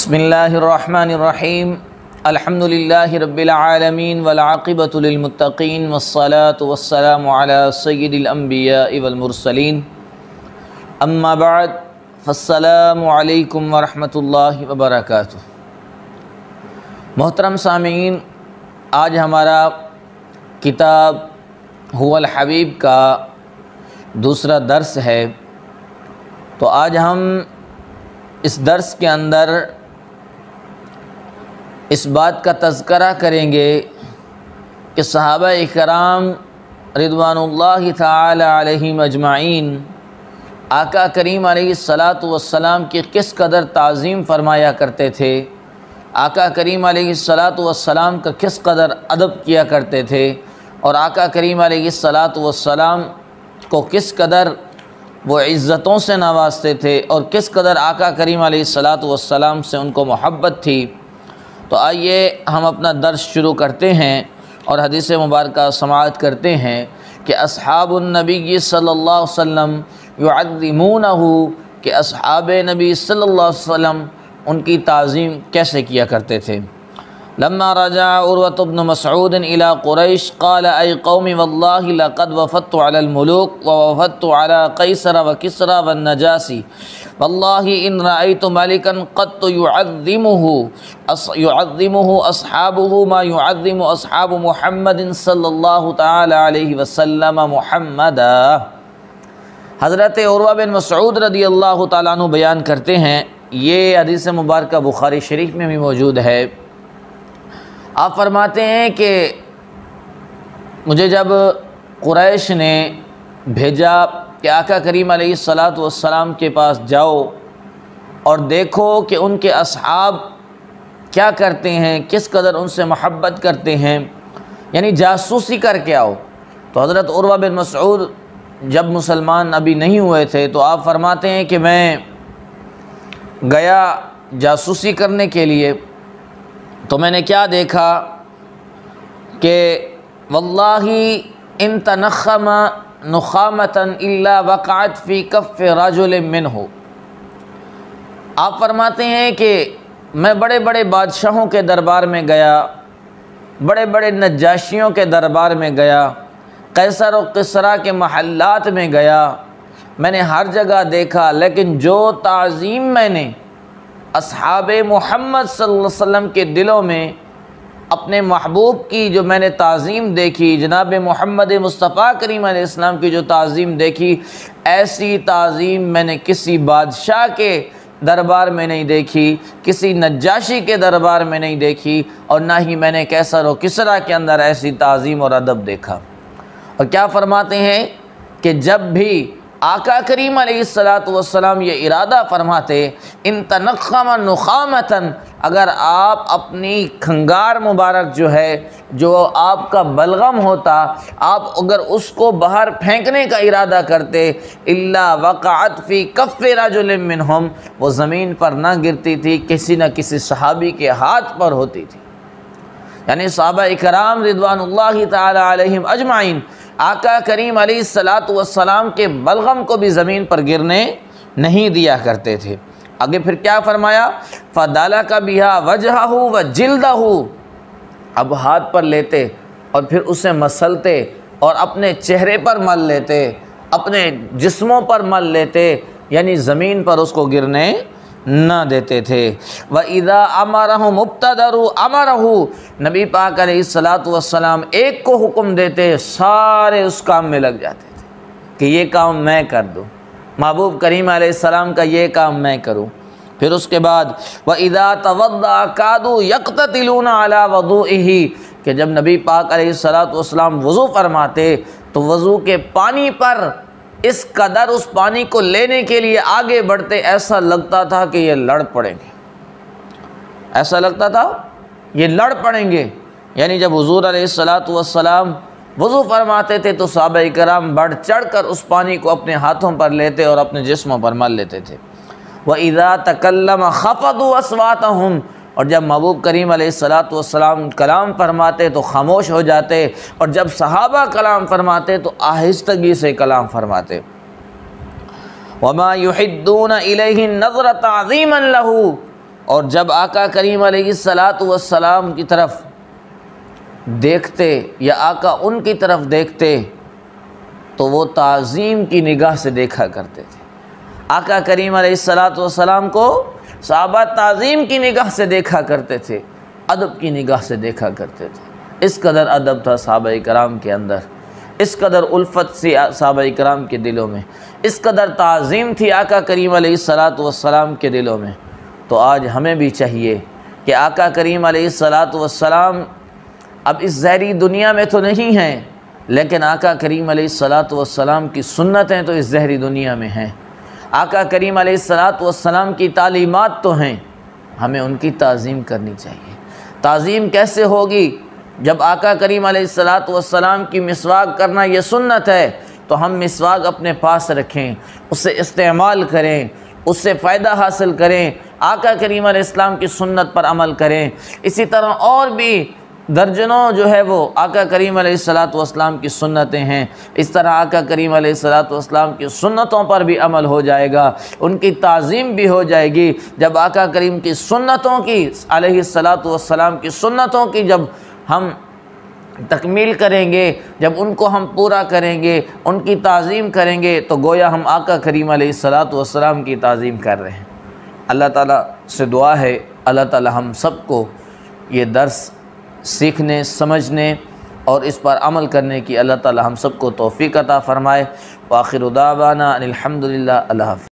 بسم اللہ الرحمن الرحیم الحمد للہ رب العالمین والعاقبۃ للمتقین والصلاة والسلام علی سید الانبیاء والمرسلین اما بعد فالسلام علیکم ورحمۃ اللہ وبرکاتہ۔ محترم سامعین، آج ہمارا کتاب هو الحبیب کا دوسرا درس ہے۔ تو آج ہم اس درس کے اندر اس بات کا تذکرہ کریں گے کہ صحابہ اکرام رضوان اللہ تعالی علیہم اجمعین آقا کریم علیہ الصلاۃ والسلام کی کس قدر تعظیم فرمایا کرتے تھے، آقا کریم علیہ الصلاۃ والسلام کا کس قدر ادب کیا کرتے تھے، اور آقا کریم علیہ الصلاۃ والسلام کو کس قدر وہ عزتوں سے نوازتے تھے، اور کس قدر آقا کریم علیہ الصلاۃ والسلام سے ان کو محبت تھی۔ تو آئیے ہم اپنا درس شروع کرتے ہیں اور حدیث مبارکہ سماعت کرتے ہیں کہ اصحاب النبی صلی اللہ علیہ وسلم یعظمونہ، کہ اصحاب نبی صلی اللہ علیہ وسلم ان کی تعظیم کیسے کیا کرتے تھے۔ لما رجع عروۃ بن مسعود الى قریش قال اے قوم واللہ لقد وفدت على الملوک ووفدت على قیصر وکسرى والنجاسی واللہ ان رأیت ملکا قد يعظمه اصحابه ما يعظم اصحاب محمد صلی اللہ تعالی علیہ وسلم محمدا۔ حضرت عروہ بن مسعود رضی اللہ تعالیٰ عنہ بیان کرتے ہیں، یہ حدیث مبارکہ بخاری شریف میں بھی موجود ہے۔ آپ فرماتے ہیں کہ مجھے جب قریش نے بھیجا کہ آقا کریم علیہ الصلاۃ والسلام کے پاس جاؤ اور دیکھو کہ ان کے اصحاب کیا کرتے ہیں، کس قدر ان سے محبت کرتے ہیں، یعنی جاسوسی کر کے آؤ۔ تو حضرت عروہ بن مسعود جب مسلمان ابھی نہیں ہوئے تھے تو آپ فرماتے ہیں کہ میں گیا جاسوسی کرنے کے لیے، تو میں نے کیا دیکھا کہ واللہ ان تنخم نخامۃ الا وقعت فی کف رجل منہ۔ آپ فرماتے ہیں کہ میں بڑے بڑے بادشاہوں کے دربار میں گیا، بڑے بڑے نجاشیوں کے دربار میں گیا، قیصر و کسریٰ کے محلات میں گیا، میں نے ہر جگہ دیکھا، لیکن جو تعظیم میں نے اصحاب محمد صلی اللہ علیہ وسلم کے دلوں میں اپنے محبوب کی جو میں نے تعظیم دیکھی، جناب محمد مصطفیٰ کریم علیہ السلام کی جو تعظیم دیکھی، ایسی تعظیم میں نے کسی بادشاہ کے دربار میں نہیں دیکھی، کسی نجاشی کے دربار میں نہیں دیکھی، اور نہ ہی میں نے قیصر و کسریٰ کے اندر ایسی تعظیم اور ادب دیکھا۔ اور کیا فرماتے ہیں کہ جب بھی آقا کریم علیہ الصلاۃ والسلام یہ ارادہ فرماتے، ان تنخم نخامتاً، اگر آپ اپنی کھنگار مبارک جو ہے، جو آپ کا بلغم ہوتا، آپ اگر اس کو باہر پھینکنے کا ارادہ کرتے، الا وقعت فی کف رجل منہم، وہ زمین پر نہ گرتی تھی، کسی نہ کسی صحابی کے ہاتھ پر ہوتی تھی۔ یعنی صحابہ اکرام رضوان اللہ تعالی علیہم اجمعین آقا کریم علیہ الصلاۃ والسلام کے بلغم کو بھی زمین پر گرنے نہیں دیا کرتے تھے۔ آگے پھر کیا فرمایا، فَدَلَكَ بِهَا وَجْهَهُ وَجِلْدَهُ، اب ہاتھ پر لیتے اور پھر اسے مسلتے اور اپنے چہرے پر مل لیتے، اپنے جسموں پر مل لیتے، یعنی زمین پر اس کو گرنے نہ دیتے تھے۔ وَإِذَا أَمَرَهُمْ ابْتَدَرُوا أَمَرَهُ، نبی پاک علیہ الصلاۃ والسلام ایک کو حکم دیتے، سارے اس کام میں لگ جاتے تھے کہ یہ کام میں کر دوں، محبوب کریم علیہ السلام کا یہ کام میں کروں۔ پھر اس کے بعد وَإِذَا تَوَضَّأَ كَادُوا يَقْتَتِلُونَ عَلَى وَضُوئِهِ، کہ جب نبی پاک علیہ الصلاۃ والسلام وضو فرماتے تو وضو کے پانی پر اس قدر اس پانی کو لینے کے لیے آگے بڑھتے، ایسا لگتا تھا کہ یہ لڑ پڑیں گے، ایسا لگتا تھا یہ لڑ پڑیں گے۔ یعنی جب حضور علیہ الصلاۃ والسلام وضو فرماتے تھے تو صحابہ کرام بڑھ چڑھ کر اس پانی کو اپنے ہاتھوں پر لیتے اور اپنے جسموں پر مل لیتے تھے۔ وَإِذَا تَكَلَّمَ خَفَضُوا أَصْوَاتَهُمْ، اور جب محبوب کریم علیہ الصلاۃ والسلام کلام فرماتے تو خاموش ہو جاتے، اور جب صحابہ کلام فرماتے تو آہستگی سے کلام فرماتے۔ وَمَا يُحِدُّونَ إِلَيْهِ النَّظْرَ تَعْظِيمًا لَهُ، اور جب آقا کریم علیہ الصلاۃ والسلام کی طرف دیکھتے یا آقا ان کی طرف دیکھتے تو وہ تعظیم کی نگاہ سے دیکھا کرتے تھے۔ آقا کریم علیہ الصلاۃ والسلام کو صحابہ تعظیم کی نگاہ سے دیکھا کرتے تھے، ادب کی نگاہ سے دیکھا کرتے تھے۔ اس قدر ادب تھا صحابہ کرام کے اندر، اس قدر الفت سی صحابہ کرام کے دلوں میں، اس قدر تعظیم تھی آقا کریم علیہ الصلاۃ والسلام کے دلوں میں۔ تو آج ہمیں بھی چاہیے کہ آقا کریم علیہ الصلاۃ والسلام اب اس ظاہری دنیا میں تو نہیں ہیں، لیکن آقا کریم علیہ الصلاۃ والسلام کی سنتیں تو اس ظاہری دنیا میں ہیں، آقا کریم علیہ الصلاۃ والسلام کی تعلیمات تو ہیں، ہمیں ان کی تعظیم کرنی چاہیے۔ تعظیم کیسے ہوگی؟ جب آقا کریم علیہ الصلاۃ والسلام کی مسواک کرنا یہ سنت ہے تو ہم مسواک اپنے پاس رکھیں، اسے استعمال کریں، اس سے فائدہ حاصل کریں، آقا کریم علیہ السلام کی سنت پر عمل کریں۔ اسی طرح اور بھی درجنوں جو ہے وہ آقا کریم علیہ الصلاۃ والسلام کی سنتیں ہیں، اس طرح آقا کریم علیہ الصلاۃ والسلام کی سنتوں پر بھی عمل ہو جائے گا، ان کی تعظیم بھی ہو جائے گی۔ جب آقا کریم کی سنتوں کی علیہ الصلاۃ والسلام کی سنتوں کی جب ہم تکمیل کریں گے، جب ان کو ہم پورا کریں گے، ان کی تعظیم کریں گے، تو گویا ہم آقا کریم علیہ الصلاۃ والسلام کی تعظیم کر رہے ہیں۔ اللہ تعالیٰ سے دعا ہے اللہ تعالیٰ ہم سب کو یہ درس سیکھنے، سمجھنے اور اس پر عمل کرنے کی اللہ تعالیٰ ہم سب کو توفیق عطا فرمائے۔ وآخر دعوانا ان الحمد للہ۔ اللہ حافظ۔